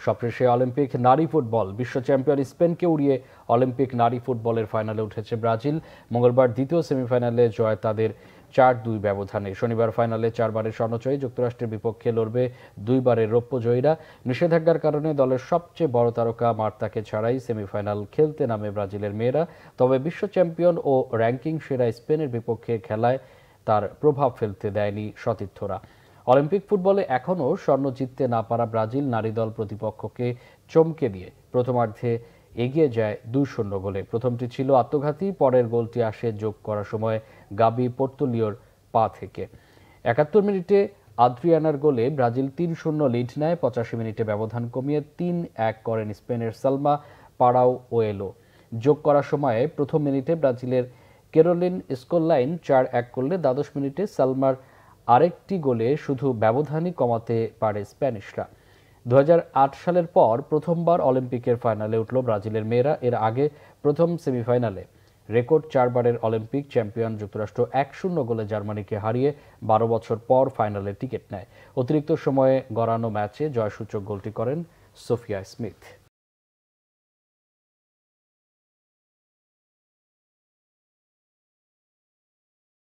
সবশেষে অলিম্পিক নারী ফুটবল বিশ্ব চ্যাম্পিয়ন স্পেনকে উড়িয়ে অলিম্পিক নারী ফুটবলের ফাইনালে উঠেছে ব্রাজিল। মঙ্গলবার দ্বিতীয় সেমিফাইনালে জয় তাদের ৪-২ ব্যবধানে। শনিবার ফাইনালে ৪বারের স্বর্ণজয়ী যুক্তরাষ্ট্রের বিপক্ষে লড়বে ২বারের রৌপ্য জয়ীরা। নিষেধাজ্ঞার কারণে দলের সবচেয়ে বড় তারকা মার্তাকে ছাড়াই সেমিফাইনাল খেলতে নামে ব্রাজিলের মেয়েরা। তবে বিশ্ব চ্যাম্পিয়ন ও র্যাঙ্কিং সেরা স্পেনের বিপক্ষে খেলায় তার প্রভাব ফেলতে দেয়নি সতীর্থরা। অলিম্পিক ফুটবলে এখনও স্বর্ণ জিততে না পারা ব্রাজিল নারী দল প্রতিপক্ষকে চমকে দিয়ে প্রথমার্ধে এগিয়ে যায় ২-০ গোলে। প্রথমটি ছিল আত্মঘাতী, পরের গোলটি আসে যোগ করার সময় গাবি পোর্তুলিওর পা থেকে। ৭১ মিনিটে আদ্রিয়ানার গোলে ব্রাজিল ৩-০ লিড নেয়। ৮৫ মিনিটে ব্যবধান কমিয়ে ৩-১ করেন স্পেনের সালমা পারাওয়েলো। যোগ করার সময়ে প্রথম মিনিটে ব্রাজিলের কেরোলিন স্কোরলাইন ৪-১ করলে দ্বাদশ মিনিটে সালমার আরেকটি গোলে শুধু ব্যবধানই কমাতে পারে স্প্যানিশরা। ২০০৮ সালের পর প্রথমবার অলিম্পিকের ফাইনালে উঠল ব্রাজিলের মেয়েরা। এর আগে প্রথম সেমিফাইনালে রেকর্ড ৪বারের অলিম্পিক চ্যাম্পিয়ন যুক্তরাষ্ট্র ১-০ গোলে জার্মানিকে হারিয়ে ১২ বছর পর ফাইনালে টিকিট নেয়। অতিরিক্ত সময়ে গড়ানো ম্যাচে জয়সূচক গোলটি করেন সোফিয়া স্মিথ।